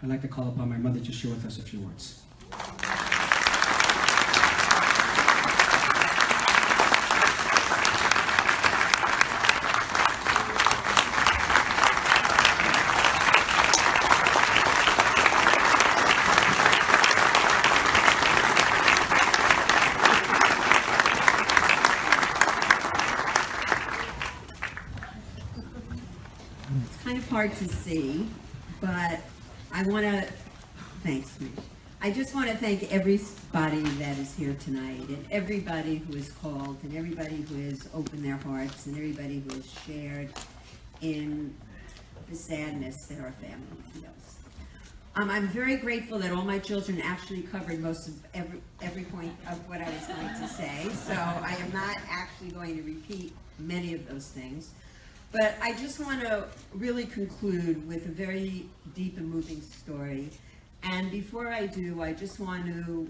I'd like to call upon my mother to share with us a few words. Hard to see, but I want to, thanks, Mitch. I just want to thank everybody that is here tonight, and everybody who is called, and everybody who has opened their hearts, and everybody who has shared in the sadness that our family feels. I'm very grateful that all my children actually covered most of every point of what I was going to say, so I am not actually going to repeat many of those things. But I just want to really conclude with a very deep and moving story. And before I do, I just want to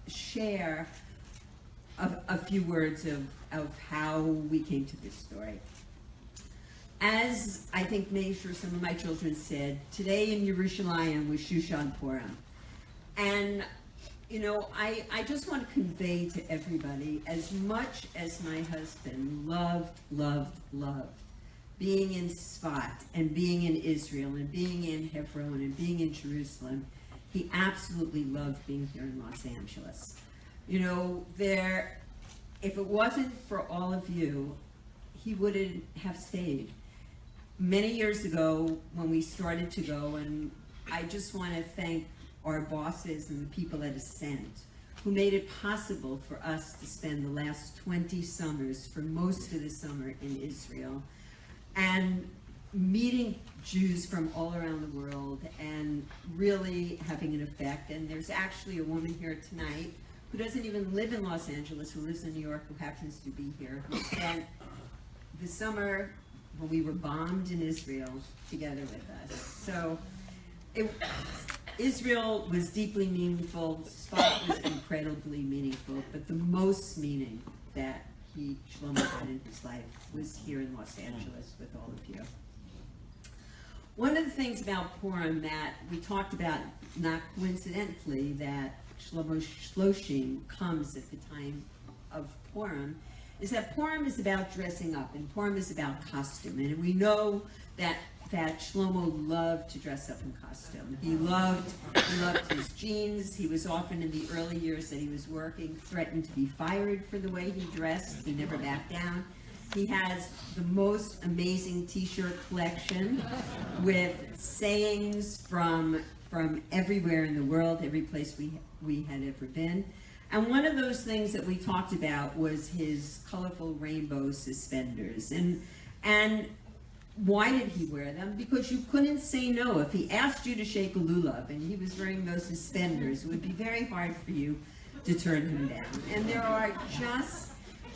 share a few words of how we came to this story. As I think maybe sure some of my children said, today in Yerushalayim was Shushan Purim. And you know, I just want to convey to everybody, as much as my husband loved being in Sfat and being in Israel and being in Hebron and being in Jerusalem, he absolutely loved being here in Los Angeles. You know, if it wasn't for all of you, he wouldn't have stayed. Many years ago, when we started to go, and I just want to thank our bosses and the people at Ascent, who made it possible for us to spend the last 20 summers, for most of the summer, in Israel, and meeting Jews from all around the world, and really having an effect. And there's actually a woman here tonight who doesn't even live in Los Angeles, who lives in New York, who happens to be here, who spent the summer when we were bombed in Israel together with us. So Israel was deeply meaningful, Sfat was incredibly meaningful, but the most meaning that Shlomo had in his life was here in Los Angeles with all of you. One of the things about Purim that we talked about, not coincidentally, that Shloshim comes at the time of Purim, is that Purim is about dressing up, and Purim is about costume, and we know that Shlomo loved to dress up in costume. He loved his jeans. He was often, in the early years that he was working, threatened to be fired for the way he dressed. He never backed down. He has the most amazing t-shirt collection with sayings from everywhere in the world, every place we had ever been. And one of those things that we talked about was his colorful rainbow suspenders. And why did he wear them? Because you couldn't say no. If he asked you to shake a lulav and he was wearing those suspenders, it would be very hard for you to turn him down. And there are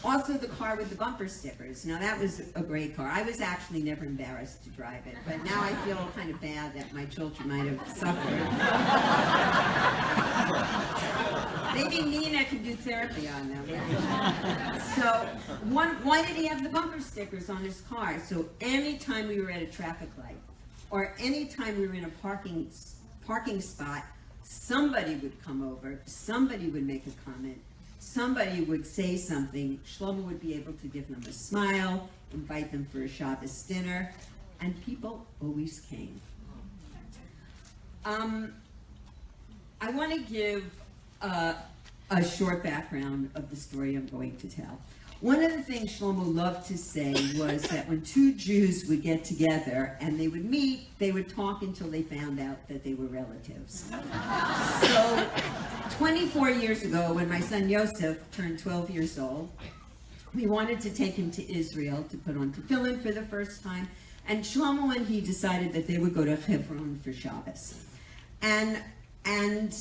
also the car with the bumper stickers. Now that was a great car. I was actually never embarrassed to drive it, but now I feel kind of bad that my children might have suffered. Maybe Nina could do therapy on them. So, why did he have the bumper stickers on his car? So anytime we were at a traffic light, or anytime we were in a parking spot, somebody would come over, somebody would make a comment, somebody would say something. Shlomo would be able to give them a smile, invite them for a Shabbos dinner, and people always came. I want to give a short background of the story I'm going to tell. One of the things Shlomo loved to say was that when two Jews would get together and they would meet, they would talk until they found out that they were relatives. So 24 years ago, when my son Yosef turned 12 years old, we wanted to take him to Israel to put on tefillin for the first time, and Shlomo and he decided that they would go to Hebron for Shabbos. And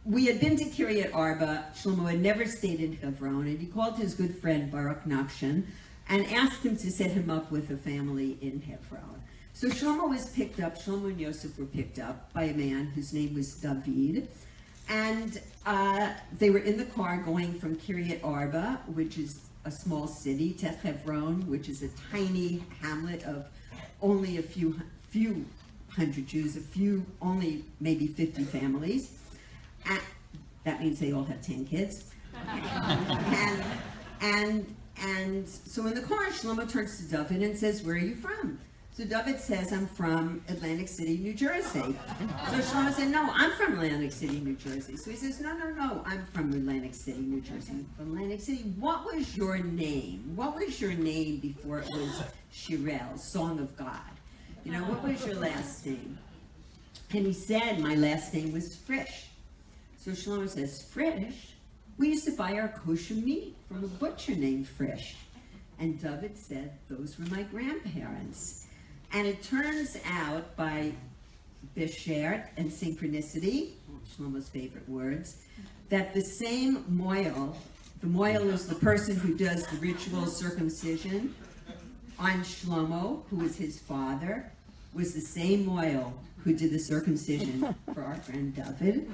we had been to Kiryat Arba. Shlomo had never stayed in Hebron, and he called his good friend Baruch Nachshon and asked him to set him up with a family in Hebron. So Shlomo and Yosef were picked up by a man whose name was David, and they were in the car going from Kiryat Arba, which is a small city, to Hebron, which is a tiny hamlet of only a few 100 Jews, a few, only maybe 50 families. And that means they all have 10 kids. And so in the car, Shlomo turns to David and says, "Where are you from?" So David says, "I'm from Atlantic City, New Jersey." So Shlomo said, "No, I'm from Atlantic City, New Jersey." So he says, "No, I'm from Atlantic City, New Jersey." From Atlantic City, what was your name? What was your name before it was Shirel, Song of God? You know, what was your last name? And he said, "My last name was Frisch." So Shlomo says, "Frisch? We used to buy our kosher meat from a butcher named Frisch." And David said, "Those were my grandparents." And it turns out, by Beshert and synchronicity, Shlomo's favorite words, that the same moil, the moil is the person who does the ritual circumcision on Shlomo, who is his father, was the same moil who did the circumcision for our friend David.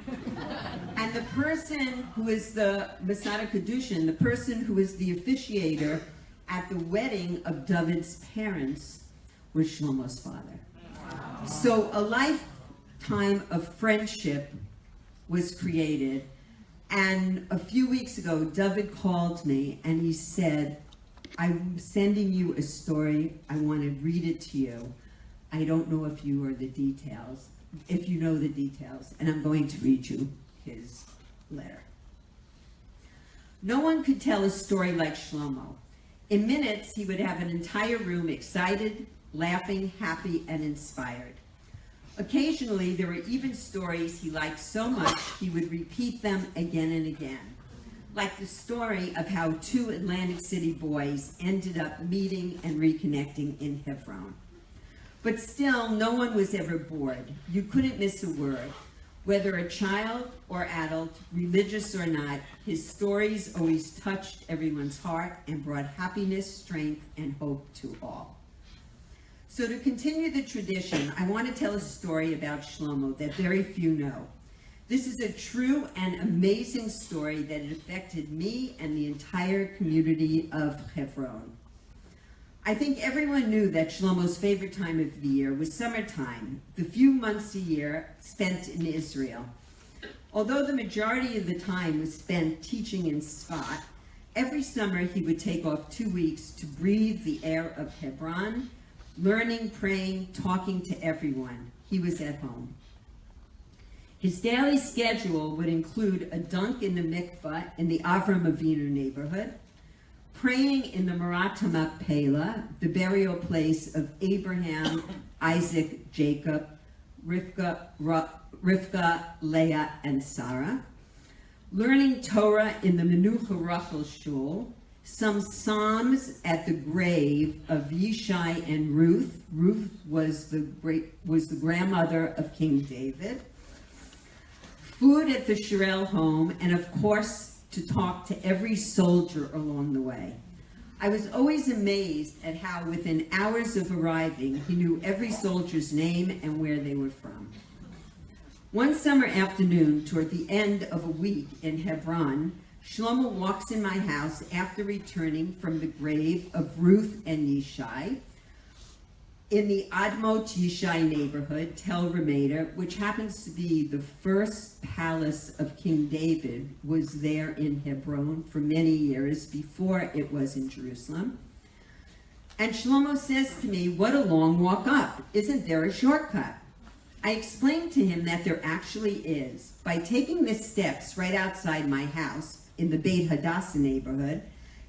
And the person who is the Masada Kedushin, the person who is the officiator at the wedding of David's parents, was Shlomo's father. Wow. So a lifetime of friendship was created. And a few weeks ago, David called me and he said, "I'm sending you a story. I want to read it to you. I don't know if you know the details, and I'm going to read you his letter." No one could tell a story like Shlomo. In minutes, he would have an entire room excited, laughing, happy, and inspired. Occasionally, there were even stories he liked so much he would repeat them again and again, like the story of how two Atlantic City boys ended up meeting and reconnecting in Hebron. But still, no one was ever bored. You couldn't miss a word. Whether a child or adult, religious or not, his stories always touched everyone's heart and brought happiness, strength, and hope to all. So to continue the tradition, I want to tell a story about Shlomo that very few know. This is a true and amazing story that affected me and the entire community of Hebron. I think everyone knew that Shlomo's favorite time of the year was summertime, the few months a year spent in Israel. Although the majority of the time was spent teaching in Tzfat, every summer he would take off 2 weeks to breathe the air of Hebron, learning, praying, talking to everyone. He was at home. His daily schedule would include a dunk in the mikveh in the Avram Avinu neighborhood, praying in the Marat Machpelah, the burial place of Abraham, Isaac, Jacob, Rivka, Leah, and Sarah, learning Torah in the Menucha Rachel Shul, some psalms at the grave of Yishai and Ruth. Ruth was the grandmother of King David. Food at the Shirel home, and of course, to talk to every soldier along the way. I was always amazed at how within hours of arriving, he knew every soldier's name and where they were from. One summer afternoon, toward the end of a week in Hebron, Shlomo walks in my house after returning from the grave of Ruth and Yishai in the Admot Yishai neighborhood, Tel Rameda, which happens to be the first palace of King David, was there in Hebron for many years before it was in Jerusalem. And Shlomo says to me, "What a long walk up. Isn't there a shortcut?" I explained to him that there actually is. By taking the steps right outside my house, in the Beit Hadassah neighborhood,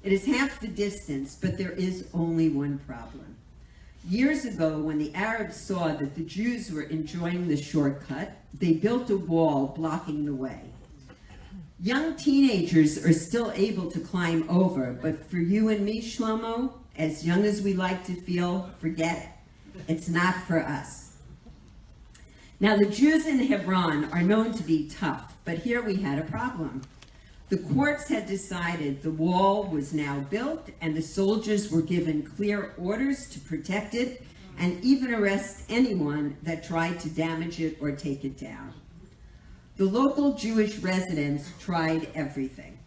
it is half the distance, but there is only one problem. Years ago, when the Arabs saw that the Jews were enjoying the shortcut, they built a wall blocking the way. Young teenagers are still able to climb over, but for you and me, Shlomo, as young as we like to feel, forget it. It's not for us. Now, the Jews in Hebron are known to be tough, but here we had a problem. The courts had decided the wall was now built, and the soldiers were given clear orders to protect it and even arrest anyone that tried to damage it or take it down. The local Jewish residents tried everything.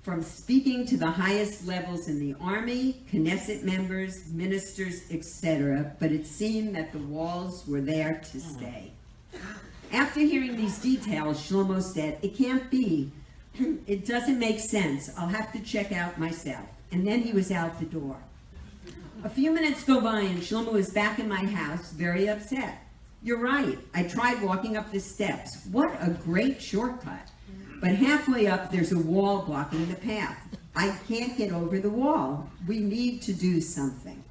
from speaking to the highest levels in the army, Knesset members, ministers, etc., but it seemed that the walls were there to stay. After hearing these details, Shlomo said, "It can't be. It doesn't make sense. I'll have to check out myself." And then he was out the door. A few minutes go by and Shlomo is back in my house, very upset. "You're right. I tried walking up the steps. What a great shortcut. But halfway up, there's a wall blocking the path. I can't get over the wall. We need to do something."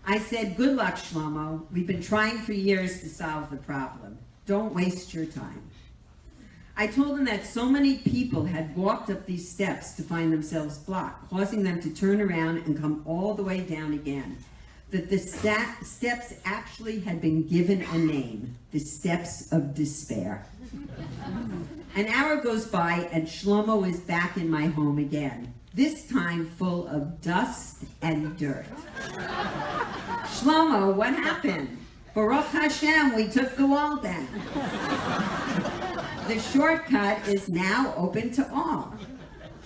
I said, "Good luck, Shlomo. We've been trying for years to solve the problem. Don't waste your time." I told him that so many people had walked up these steps to find themselves blocked, causing them to turn around and come all the way down again. That the steps actually had been given a name, the steps of despair. An hour goes by and Shlomo is back in my home again, this time full of dust and dirt. "Shlomo, what happened?" "Baruch Hashem, we took the wall down. The shortcut is now open to all."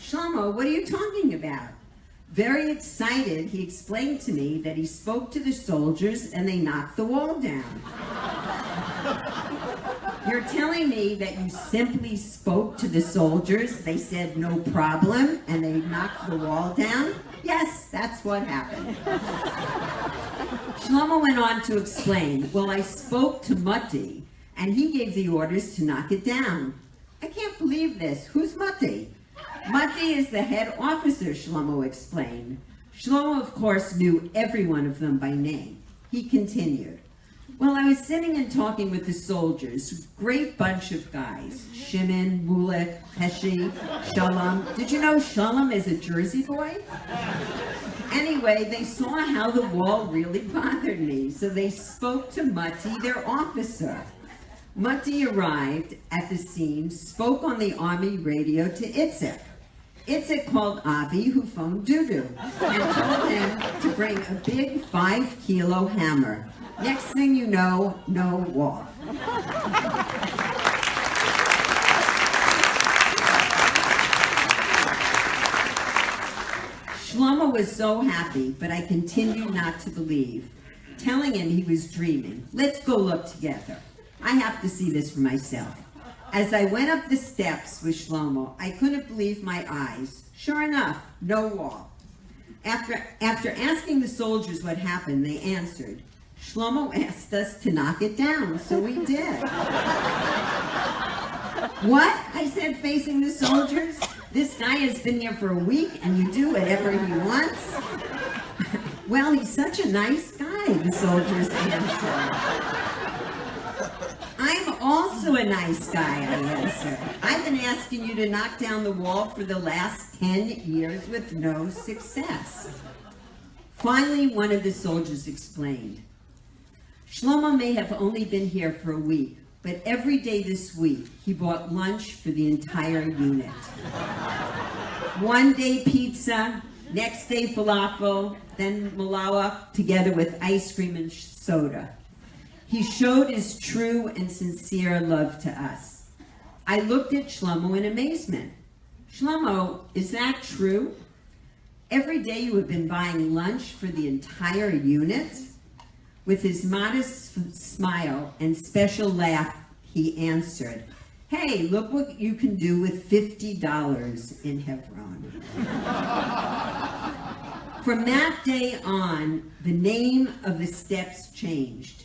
"Shlomo, what are you talking about?" Very excited, he explained to me that he spoke to the soldiers and they knocked the wall down. "You're telling me that you simply spoke to the soldiers, they said no problem, and they knocked the wall down?" "Yes, that's what happened." Shlomo went on to explain, "Well, I spoke to Mati, and he gave the orders to knock it down." "I can't believe this. Who's Mati?" "Mati is the head officer," Shlomo explained. Shlomo, of course, knew every one of them by name. He continued, "Well, I was sitting and talking with the soldiers, great bunch of guys, Shimon, Mulek, Heshi, Shalom. Did you know Shalom is a Jersey boy? Anyway, they saw how the wall really bothered me, so they spoke to Mati, their officer. Mati arrived at the scene, spoke on the army radio to Itzik. Itzik called Avi, who phoned Dudu, and told him to bring a big 5-kilo hammer. Next thing you know, no wall. Shlomo was so happy, but I continued not to believe, telling him he was dreaming. "Let's go look together. I have to see this for myself." As I went up the steps with Shlomo, I couldn't believe my eyes. Sure enough, no wall. After asking the soldiers what happened, they answered, "Shlomo asked us to knock it down, so we did." "What?" I said, facing the soldiers. "This guy has been here for a week and you do whatever he wants?" "Well, he's such a nice guy," the soldiers answered. "I'm also a nice guy," I answered. "I've been asking you to knock down the wall for the last 10 years with no success." Finally, one of the soldiers explained, "Shlomo may have only been here for a week, but every day this week, he bought lunch for the entire unit. One day pizza, next day falafel, then malawa, together with ice cream and soda. He showed his true and sincere love to us." I looked at Shlomo in amazement. "Shlomo, is that true? Every day you have been buying lunch for the entire unit?" With his modest smile and special laugh, he answered, "Hey, look what you can do with $50 in Hebron." From that day on, the name of the steps changed.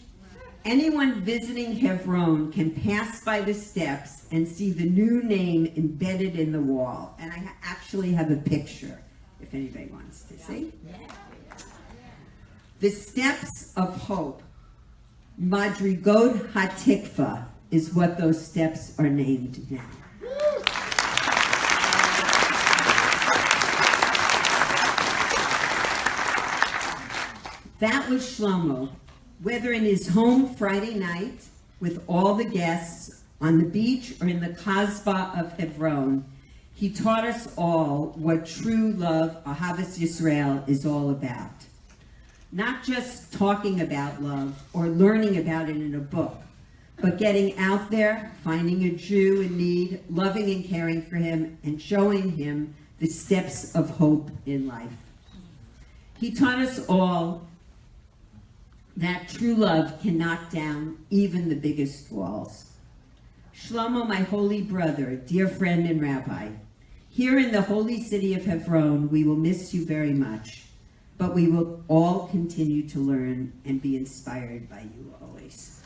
Anyone visiting Hebron can pass by the steps and see the new name embedded in the wall. And I actually have a picture, if anybody wants to see. The Steps of Hope, Madrigot HaTikva, is what those steps are named now. That was Shlomo, whether in his home Friday night with all the guests, on the beach, or in the Kasbah of Hebron. He taught us all what true love, Ahavas Yisrael, is all about. Not just talking about love or learning about it in a book, but getting out there, finding a Jew in need, loving and caring for him, and showing him the steps of hope in life. He taught us all that true love can knock down even the biggest walls. Shlomo, my holy brother, dear friend and rabbi, here in the holy city of Hebron, we will miss you very much, but we will all continue to learn and be inspired by you always.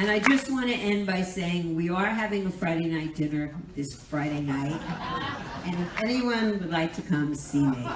And I just want to end by saying we are having a Friday night dinner this Friday night, and if anyone would like to come, see me.